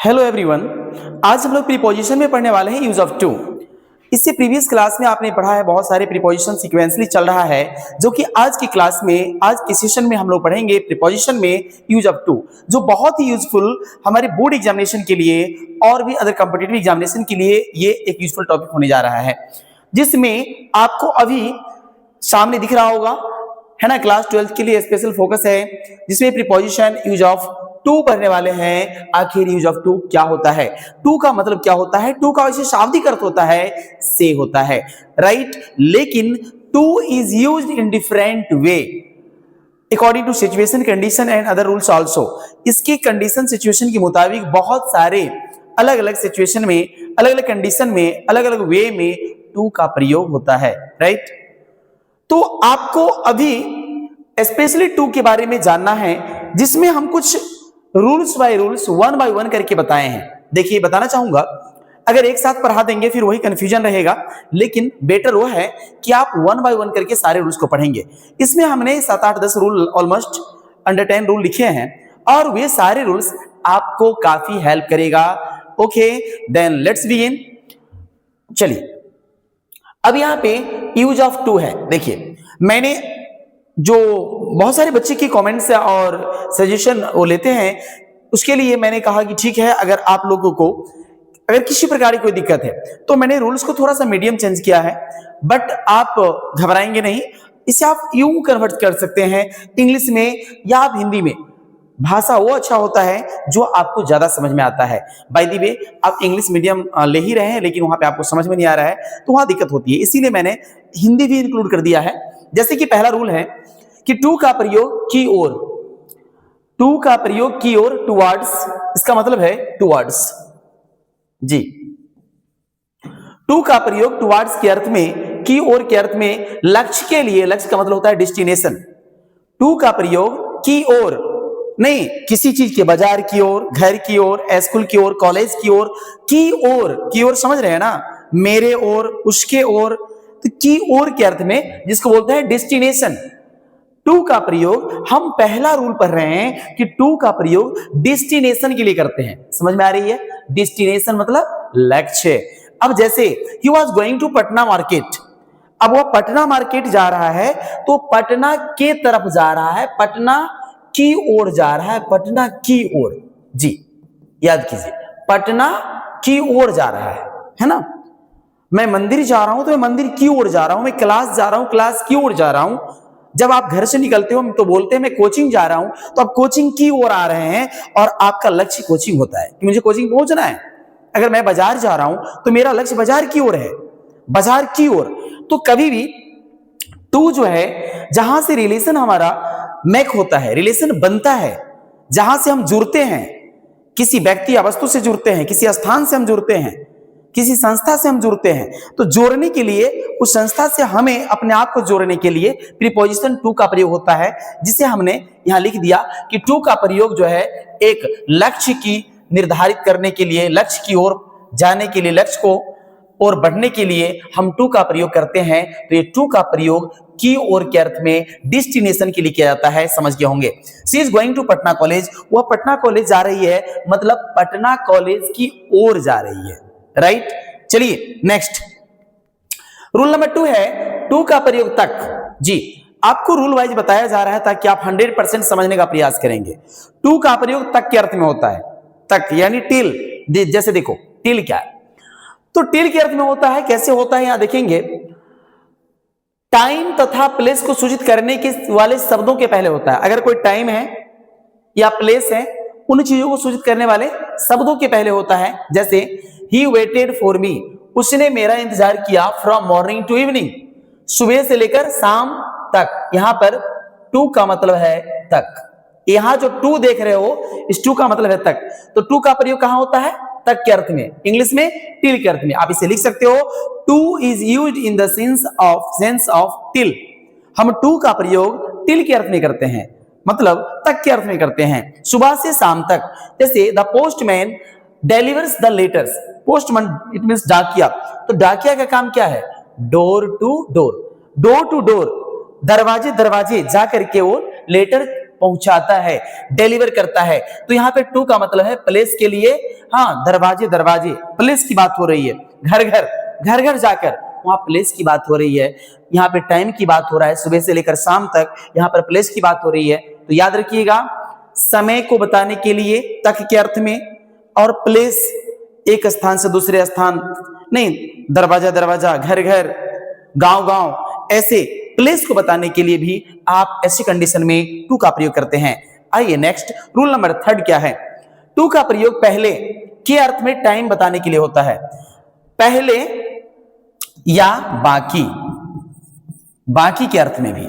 Hello everyone. आज हम लोग प्रीपोजिशन में पढ़ने वाले हैं यूज ऑफ टू। इससे प्रीवियस क्लास में आपने पढ़ा है, बहुत सारे प्रीपोजिशन सीक्वेंसली चल रहा है, जो कि आज की क्लास में, आज के सेशन में हम लोग पढ़ेंगे प्रीपोजिशन में यूज ऑफ टू, जो बहुत ही यूजफुल हमारे बोर्ड एग्जामिनेशन के लिए और भी अदर कॉम्पिटिटिव एग्जामिनेशन के लिए ये एक यूजफुल टॉपिक होने जा रहा है, जिसमें आपको अभी सामने दिख रहा होगा, है ना। क्लास 12 के लिए स्पेशल फोकस है, जिसमें प्रीपोजिशन यूज ऑफ टू पढ़ने वाले हैं। आखिर यूज ऑफ टू क्या होता है, टू का मतलब क्या होता है, टू का वैसे शाब्दिक अर्थ होता है से होता है, राइट। लेकिन to is used in different way according to situation, condition and other rules also. इसकी कंडीशन सिचुएशन के मुताबिक बहुत सारे अलग अलग सिचुएशन में, अलग अलग कंडीशन में, अलग अलग वे में टू का प्रयोग होता है, राइट। तो आपको अभी स्पेशली टू के बारे में जानना है, जिसमें हम कुछ rules by rules one by one करके बताए हैं। देखिए, बताना चाहूंगा, अगर एक साथ पढ़ा देंगे फिर वही कंफ्यूजन रहेगा, लेकिन बेटर वो है कि आप वन बाय वन करके सारे रूल्स को पढ़ेंगे। इसमें हमने 7, 8, 10 रूल, ऑलमोस्ट अंडर 10 रूल लिखे हैं, और वे सारे रूल्स आपको काफी हेल्प करेगा। Okay, then let's begin. चलिए, अब यहाँ पे यूज ऑफ टू है। देखिए, मैंने जो बहुत सारे बच्चे की कमेंट्स और सजेशन वो लेते हैं, उसके लिए मैंने कहा कि ठीक है, अगर आप लोगों को अगर किसी प्रकार की कोई दिक्कत है तो मैंने रूल्स को थोड़ा सा मीडियम चेंज किया है, बट आप घबराएंगे नहीं। इसे आप यूं कन्वर्ट कर सकते हैं इंग्लिश में या आप हिंदी में। भाषा वो अच्छा होता है जो आपको ज्यादा समझ में आता है। बाय द वे, आप इंग्लिश मीडियम ले ही रहे हैं, लेकिन वहां पे आपको समझ में नहीं आ रहा है तो वहां दिक्कत होती है, इसीलिए मैंने हिंदी भी इंक्लूड कर दिया है। जैसे कि पहला रूल है कि टू का प्रयोग की ओर, टू का प्रयोग की ओर, टुवर्ड्स, इसका मतलब है टुवर्ड्स जी। टू का प्रयोग टुवर्ड्स के अर्थ में, की ओर के अर्थ में, लक्ष्य के लिए, लक्ष्य का मतलब होता है डेस्टिनेशन। टू का प्रयोग की ओर नहीं, किसी चीज के, बाजार की ओर, घर की ओर, स्कूल की ओर, कॉलेज की ओर, की ओर समझ रहे हैं ना, मेरे ओर, उसके ओर, तो की ओर के अर्थ में, जिसको बोलते हैं डेस्टिनेशन। टू का प्रयोग, हम पहला रूल पढ़ रहे हैं कि टू का प्रयोग डेस्टिनेशन के लिए करते हैं। समझ में आ रही है? डेस्टिनेशन मतलब लक्ष्य। अब जैसे he was going to Patna market, अब वो पटना मार्केट जा रहा है तो पटना के तरफ जा रहा है, पटना की ओर जा रहा है, पटना की ओर जी, याद कीजिए, पटना की ओर जा रहा है ना। मैं मंदिर जा रहा हूं तो मैं मंदिर की ओर जा रहा हूं, मैं क्लास जा रहा हूं, क्लास की ओर जा रहा हूं। जब आप घर से निकलते हो तो बोलते हैं मैं कोचिंग जा रहा हूं, तो आप कोचिंग की ओर आ रहे हैं, और आपका लक्ष्य कोचिंग होता है कि मुझे कोचिंग पहुंचना है। अगर मैं बाजार जा रहा हूं तो मेरा लक्ष्य बाजार की ओर है, बाजार की ओर। तो कभी भी टू जो है, जहां से रिलेशन हमारा मेक होता है, रिलेशन बनता है, जहां से हम जुड़ते हैं, किसी व्यक्ति या वस्तु से जुड़ते हैं, किसी स्थान से हम जुड़ते हैं, किसी संस्था से हम जुड़ते हैं, तो जोड़ने के लिए, उस संस्था से हमें अपने आप को जोड़ने के लिए प्रीपोजिशन टू का प्रयोग होता है, जिसे हमने यहां लिख दिया कि टू का प्रयोग जो है एक लक्ष्य की निर्धारित करने के लिए, लक्ष्य की ओर जाने के लिए, लक्ष्य को और बढ़ने के लिए हम टू का प्रयोग करते हैं। तो ये टू का प्रयोग की ओर के अर्थ में डेस्टिनेशन के लिए किया जाता है, समझ गए होंगे। She is going to Patna college, वह पटना कॉलेज जा रही है, मतलब पटना कॉलेज की ओर जा रही है, राइट। चलिए नेक्स्ट रूल नंबर 2 है टू का प्रयोग तक जी। आपको रूल वाइज बताया जा रहा है ताकि आप 100% समझने का प्रयास करेंगे। टू का प्रयोग तक के अर्थ में होता है, तक यानी टिल। जैसे देखो, टिल क्या है, तो टिल के अर्थ में होता है, कैसे होता है यहां देखेंगे, टाइम तथा प्लेस को सूचित करने के वाले शब्दों के पहले होता है। अगर कोई टाइम है या प्लेस है, उन चीजों को सूचित करने वाले शब्दों के पहले होता है। जैसे ही वेटेड फॉर मी, उसने मेरा इंतजार किया, फ्रॉम मॉर्निंग टू इवनिंग, सुबह से लेकर शाम तक। यहां पर टू का मतलब है तक। यहां जो टू देख रहे हो, इस टू का मतलब है तक। तो टू का प्रयोग कहां होता है? तक के अर्थ में, इंग्लिश में टिल के अर्थ में। आप इसे लिख सकते हो, to is used in the sense of till. हम टू का प्रयोग टिल के अर्थ में करते हैं, मतलब तक के अर्थ में करते हैं, सुबह से शाम तक। जैसे the postman delivers the letters, postman it means डाकिया। तो डाकिया का काम क्या है? Door to door, door to door, दरवाजे दरवाजे जा करके वो लेटर पहुंचाता है, डिलीवर करता है। तो यहाँ पे टू का मतलब है प्लेस के लिए, हाँ दरवाजे दरवाजे, प्लेस की बात हो रही है। घर घर, घर घर जाकर, वहां प्लेस की बात हो रही है। यहाँ पे टाइम की बात हो रहा है, सुबह से लेकर शाम तक, यहाँ पर प्लेस की बात हो रही है। तो याद रखिएगा, समय को बताने के लिए तक के अर्थ में, और प्लेस एक स्थान से दूसरे स्थान नहीं, दरवाजा दरवाजा, घर घर, गांव गांव, ऐसे प्लेस को बताने के लिए भी आप ऐसी कंडीशन में टू का प्रयोग करते हैं। आइए नेक्स्ट, रूल नंबर 3 क्या है? टू का प्रयोग पहले के अर्थ में टाइम बताने के लिए होता है। पहले या बाकी, बाकी के अर्थ में भी।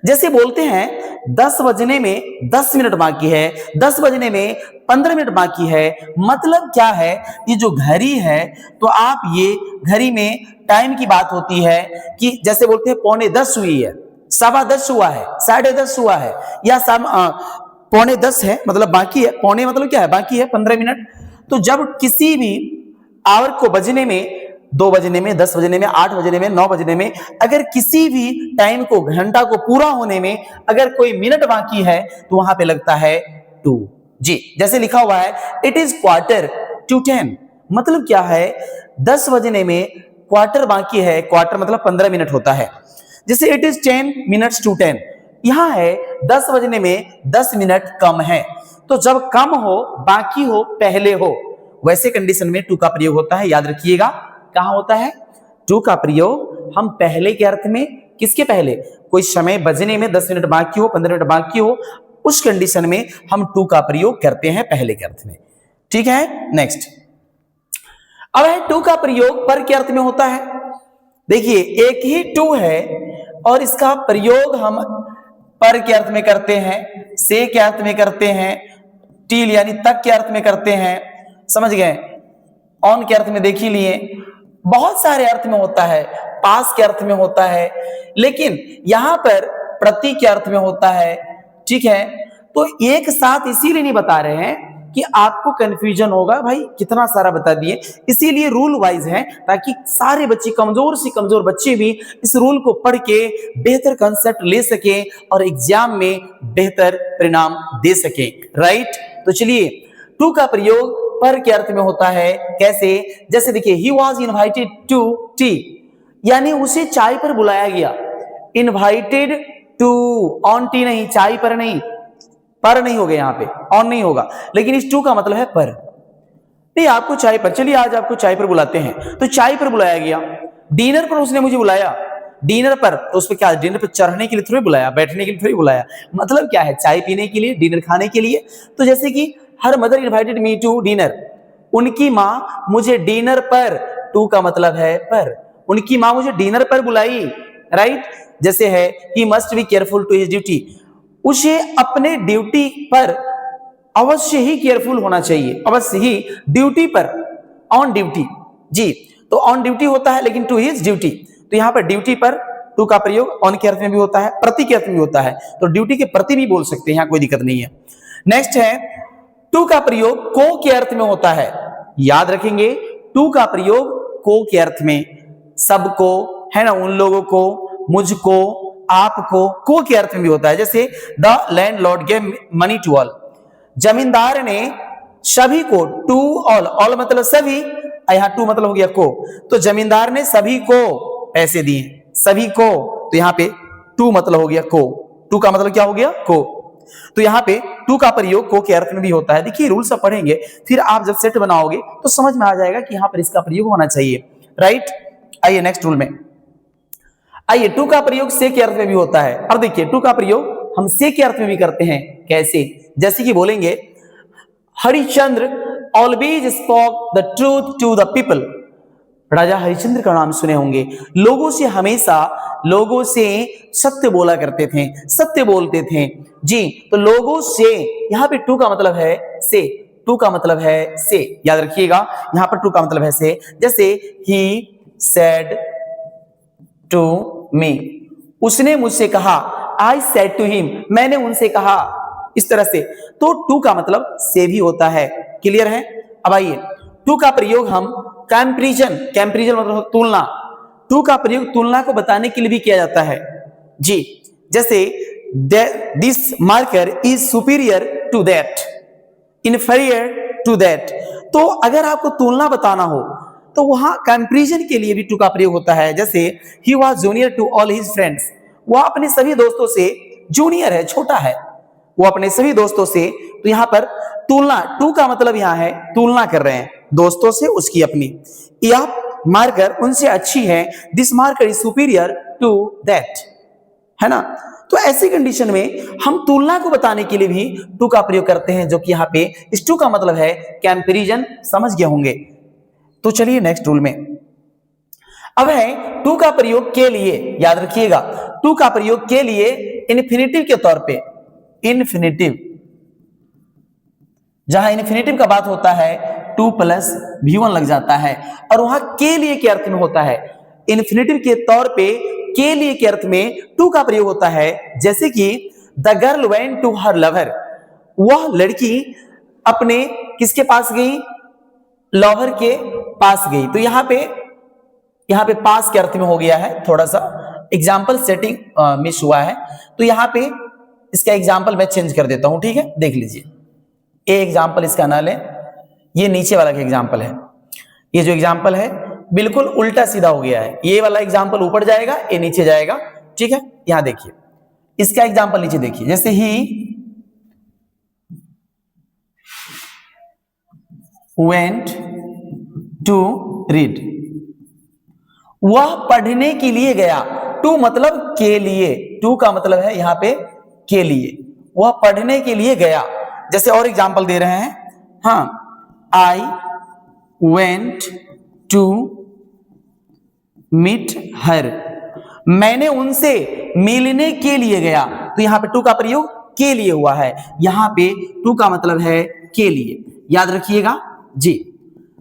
जैसे बोलते हैं 10 बजने में 10 मिनट बाकी है, 10 बजने में 15 मिनट बाकी है। मतलब क्या है, ये जो घड़ी है, तो आप ये घड़ी में टाइम की बात होती है कि जैसे बोलते हैं 9:45 हुई है, 10:15 हुआ है, 10:30 हुआ है, या 9:45 है मतलब बाकी है, पौने मतलब क्या है, बाकी है 15 मिनट। तो जब किसी भी आवर को बजने में, 2 बजने में, 10 बजने में, 8 बजने में, 9 बजने में, अगर किसी भी टाइम को, घंटा को पूरा होने में अगर कोई मिनट बाकी है, तो वहां पे लगता है 2। जी, जैसे लिखा हुआ है इट इज 9:45। मतलब क्या है, 10 बजने में क्वार्टर बाकी है, क्वार्टर मतलब 15 मिनट होता है। जैसे इट इज 10 minutes to 10, यहां है 10 बजने में 10 मिनट कम है। तो जब कम हो, बाकी हो, पहले हो, वैसे कंडीशन में टू का प्रयोग होता है। याद रखिएगा, कहां होता है टू का प्रयोग? हम पहले के अर्थ में, किसके पहले? कोई समय बजने में 10 मिनट बाकी हो, 15 मिनट बाकी हो, उस कंडीशन में हम टू का प्रयोग करते हैं पहले के अर्थ में। ठीक है, नेक्स्ट। अब है टू का प्रयोग पर के अर्थ में होता है। देखिए, एक ही टू है और इसका प्रयोग हम पर के अर्थ में करते हैं, से के अर्थ में करते हैं, टील यानी तक के अर्थ में करते हैं, समझ गए? ऑन के अर्थ में देख ही लिए, बहुत सारे अर्थ में होता है, पास के अर्थ में होता है, लेकिन यहां पर प्रति के अर्थ में होता है। ठीक है, तो एक साथ इसीलिए नहीं बता रहे हैं कि आपको कंफ्यूजन होगा, भाई कितना सारा बता दिए, इसीलिए रूल वाइज है, ताकि सारे बच्चे, कमजोर से कमजोर बच्चे भी इस रूल को पढ़ के बेहतर कंसेप्ट ले सके और एग्जाम में बेहतर परिणाम दे सके। राइट, तो चलिए, टू का प्रयोग पर के अर्थ में होता है। कैसे? जैसे देखिए, he was invited to tea, यानी उसे चाय पर बुलाया गया। इन्वाइटेड टू, ऑन टी नहीं, चाय पर नहीं, पर नहीं होगा यहाँ पे, ऑन नहीं होगा, लेकिन इस टू का मतलब है पर। नहीं, आपको चाय पर, चलिए आज आपको चाय पर बुलाते हैं, तो चाय पर बुलाया गया। डिनर पर उसने मुझे बुलाया, डिनर पर, तो उस पर क्या, डिनर पर चढ़ने के लिए थोड़ी बुलाया, बैठने के लिए थोड़ी बुलाया, मतलब क्या है, चाय पीने के लिए, डिनर खाने के लिए। तो जैसे कि her mother invited me to dinner, उनकी माँ मुझे डिनर पर, टू का मतलब है पर, उनकी माँ मुझे डिनर पर बुलाई। राइट, जैसे है he must be careful to his duty, उसे अपने ड्यूटी पर अवश्य ही केयरफुल होना चाहिए, अवश्य ही ड्यूटी पर, ऑन ड्यूटी। जी, तो ऑन ड्यूटी होता है, लेकिन टू हिज ड्यूटी, तो यहां पर ड्यूटी पर टू का प्रयोग ऑन के अर्थ में भी होता है, प्रति के अर्थ में भी होता है, तो ड्यूटी के प्रति भी बोल सकते हैं, यहां कोई दिक्कत नहीं है। नेक्स्ट है, टू का प्रयोग को के अर्थ में होता है। याद रखेंगे, टू का प्रयोग को के अर्थ में, सबको, है ना, उन लोगों को, मुझको, आपको, को के अर्थ में भी होता है। जैसे the landlord gave money to all, जमींदार ने सभी को, टू ऑल, ऑल मतलब सभी, यहां टू मतलब हो गया को, तो जमींदार ने सभी को पैसे दिए, सभी को, तो यहां पे टू मतलब हो गया को, टू का मतलब क्या हो गया, को। तो यहां पे टू का प्रयोग को के अर्थ में भी होता है। देखिए, रूल सब पढ़ेंगे, फिर आप जब सेट बनाओगे तो समझ में आ जाएगा कि यहां पर इसका प्रयोग होना चाहिए। राइट, आइए नेक्स्ट रूल में आइए। टू का प्रयोग से के अर्थ में भी होता है। और देखिए, टू का प्रयोग हम से के अर्थ में भी करते हैं। कैसे? जैसे कि बोलेंगे, Harishchandra always spoke the truth to the people. राजा हरिश्चंद्र का नाम सुने होंगे, लोगों से हमेशा, लोगों से सत्य बोला करते थे, सत्य बोलते थे। जी, तो लोगों से, यहां पे टू का मतलब है से, टू का मतलब है से, याद रखिएगा, यहां पर टू का मतलब है से। जैसे ही सेड टू मी, उसने मुझसे कहा, आई सेड टू हिम, मैंने उनसे कहा, इस तरह से। तो टू का मतलब से भी होता है। क्लियर है? अब आइए, टू का प्रयोग हम कंपैरिजन, कंपैरिजन मतलब तुलना, टू का प्रयोग तुलना को बताने के लिए भी किया जाता है। जी, जैसे this marker is superior to that, inferior to that. तो अगर आपको तुलना बताना हो तो वहां कंपैरिजन के लिए भी टू का प्रयोग होता है। जैसे he was junior to all his friends, वह अपने सभी दोस्तों से जूनियर है, छोटा है, वो अपने सभी दोस्तों से। तो यहां पर तुलना, टू का मतलब यहां है तुलना कर रहे हैं दोस्तों से उसकी अपनी। यह मार्कर उनसे अच्छी है, this marker is superior to that, है ना। तो ऐसी कंडीशन में हम तुलना को बताने के लिए भी टू का प्रयोग करते हैं, जो कि यहाँ पे इस टू का मतलब है कंपैरिजन। समझ गए होंगे। तो चलिए नेक्स्ट रूल में अब है टू का प्रयोग के लिए। याद रखिएगा, टू का प्रयोग के लिए इन्फिनेटिव के तौर पे, इन्फिनेटिव, जहां इन्फिनेटिव का बात होता है टू प्लस V1 लग जाता है, और वहां के लिए के अर्थ में होता है। इन्फिनेटिव के तौर पे के लिए के अर्थ में टू का प्रयोग होता है। जैसे कि the girl went to her lover, वह लड़की अपने किसके पास गई, लवर के पास गई। तो यहां पे पास के अर्थ में हो गया है, थोड़ा सा एग्जाम्पल सेटिंग मिस हुआ है। तो यहां पे इसका एग्जाम्पल मैं चेंज कर देता हूं, ठीक है। देख लीजिए, ये एग्जाम्पल इसका ना लें, ये नीचे वाला का एग्जाम्पल है। ये जो एग्जाम्पल है बिल्कुल उल्टा सीधा हो गया है, ये वाला एग्जाम्पल ऊपर जाएगा, ये नीचे जाएगा, ठीक है। यहां देखिए, इसका एग्जाम्पल नीचे देखिए, जैसे ही वेंट टू रीड, वह पढ़ने के लिए गया। टू मतलब के लिए, टू का मतलब है यहां पे के लिए, वह पढ़ने के लिए गया। जैसे और एग्जाम्पल दे रहे हैं, हाँ, I went to meet her, मैंने उनसे मिलने के लिए गया। तो यहां पे टू का प्रयोग के लिए हुआ है, यहां पे टू का मतलब है के लिए। याद रखिएगा जी,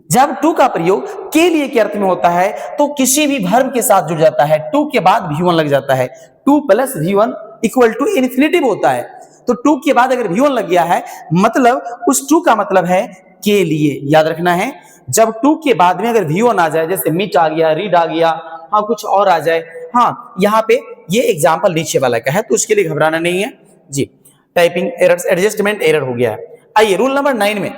जब टू का प्रयोग के लिए के अर्थ में होता है तो किसी भी वर्ब के साथ जुड़ जाता है, टू के बाद V1 लग जाता है। To plus V1 equal to infinitive होता है। तो टू के बाद अगर V1 लग गया है, मतलब उस टू का मतलब है के लिए। याद रखना है, जब टू के बाद में अगर V1 आ जाए, जैसे मीट आ गया, रीड आ गया, हाँ कुछ और आ जाए, हाँ यहाँ पे ये एग्जाम्पल नीचे वाला का है, तो उसके लिए घबराना नहीं है जी। टाइपिंग एरर्स, एडजस्टमेंट एरर हो गया है। आइए रूल नंबर 9 में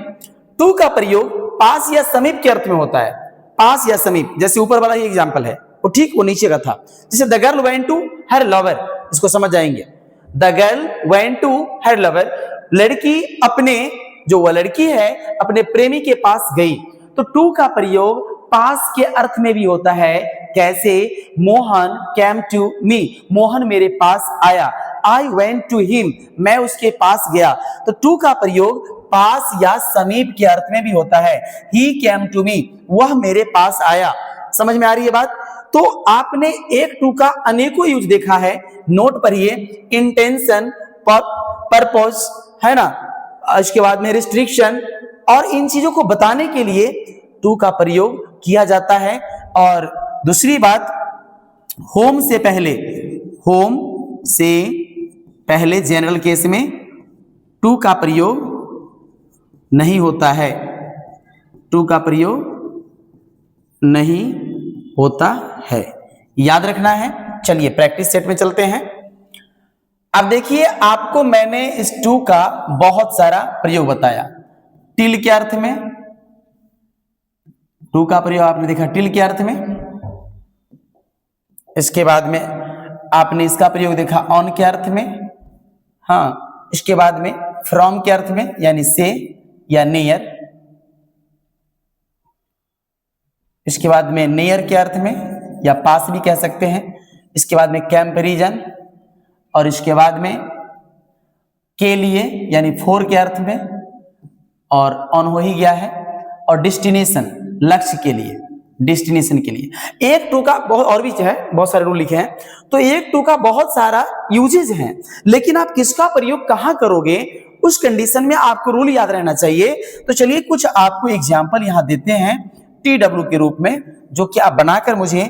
टू का प्रयोग पास या समीप के अर्थ में होता है। पास या समीप, जैसे ऊपर वाला ही एग्जाम्पल है, वो ठीक वो नीचे का था। जैसे the girl went to her lover, इसको समझ जाएंगे। The girl went to her lover, लड़की अपने, जो वह लड़की है अपने प्रेमी के पास गई। तो टू का प्रयोग पास के अर्थ में भी होता है। कैसे, Mohan came to me, Mohan मेरे पास आया। आई वेंट टू हिम, मैं उसके पास गया। तो टू का प्रयोग पास या समीप के अर्थ में भी होता है। ही केम टू मी, वह मेरे पास आया। समझ में आ रही है बात। तो आपने एक टू का अनेकों यूज देखा है, नोट पढ़िए। इंटेंशन, पर्पस, है ना, इसके बाद में रिस्ट्रिक्शन, और इन चीजों को बताने के लिए टू का प्रयोग किया जाता है। और दूसरी बात, होम से पहले, होम से पहले जनरल केस में टू का प्रयोग नहीं होता है, टू का प्रयोग नहीं होता है, याद रखना है। चलिए प्रैक्टिस सेट में चलते हैं। अब देखिए, आपको मैंने इस टू का बहुत सारा प्रयोग बताया। टिल के अर्थ में टू का प्रयोग आपने देखा, टिल के अर्थ में। इसके बाद में आपने इसका प्रयोग देखा ऑन के अर्थ में, हाँ। इसके बाद में फ्रॉम के अर्थ में, यानी से या नियर। इसके बाद में नियर के अर्थ में, या पास भी कह सकते हैं। इसके बाद में कंपैरिजन, और इसके बाद में के लिए यानी फॉर के अर्थ में, और ऑन हो ही गया है। और डेस्टिनेशन, लक्ष्य के लिए, डेस्टिनेशन के लिए। एक टू का बहुत और भी है, बहुत सारे रूल लिखे हैं। तो एक टू का बहुत सारा यूजेज हैं, लेकिन आप किसका प्रयोग कहां करोगे उस कंडीशन में आपको रूल याद रहना चाहिए। तो चलिए कुछ आपको एग्जांपल यहां देते हैं TW के रूप में, जो कि आप बनाकर मुझे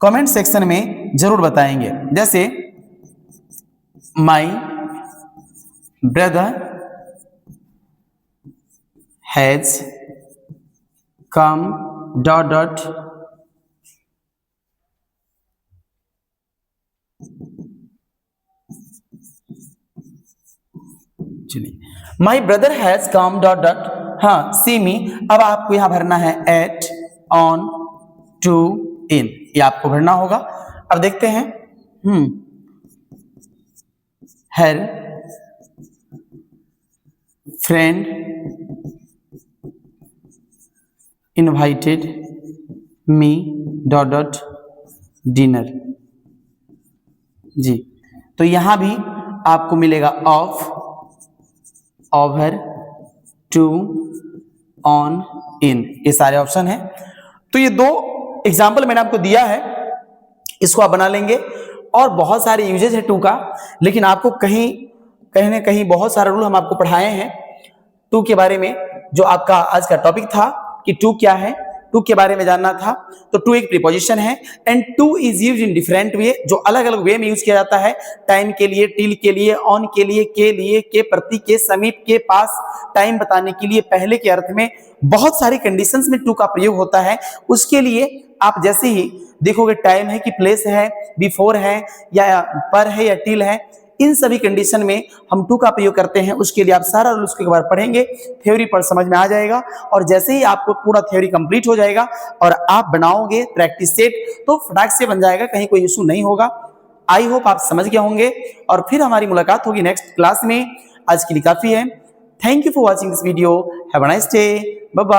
कमेंट सेक्शन में जरूर बताएंगे। जैसे my brother has come dot dot my brother has come dot dot, हाँ सी मी। अब आपको यहां भरना है एट, ऑन, टू, इन, ये आपको भरना होगा। अब देखते हैं, her friend invited me dot dot dinner. जी, तो यहां भी आपको मिलेगा off, over, to, on, in, ये सारे ऑप्शन हैं। तो ये दो एग्जाम्पल मैंने आपको दिया है, इसको आप बना लेंगे। और बहुत सारे यूजेज है टू का, लेकिन आपको कहीं न कहीं बहुत सारे रूल हम आपको पढ़ाए हैं टू के बारे में, जो आपका आज का टॉपिक था कि टू क्या है, टू के बारे में जानना था। तो टू एक प्रीपोजिशन है and two is use in different वे, जो अलग अलग वे में यूज किया जाता है। टाइम के लिए, टिल के लिए, ऑन के लिए, के प्रति, के समीप, के पास, टाइम बताने के लिए, पहले के अर्थ में, बहुत सारी कंडीशंस में टू का प्रयोग होता है। उसके लिए आप जैसे ही देखोगे टाइम है कि प्लेस है, बिफोर है या पर है या टिल है, इन सभी कंडीशन में हम टू का प्रयोग करते हैं। उसके लिए आप सारा रूल्स के बारे में पढ़ेंगे, थ्योरी पर समझ में आ जाएगा। और जैसे ही आपको पूरा थ्योरी कंप्लीट हो जाएगा और आप बनाओगे प्रैक्टिस सेट, तो फटाक से बन जाएगा, कहीं कोई इशू नहीं होगा। आई होप आप समझ गए होंगे और फिर हमारी मुलाकात होगी नेक्स्ट क्लास में। आज के लिए काफी है। Thank you for watching this video. Have a nice day. Bye bye.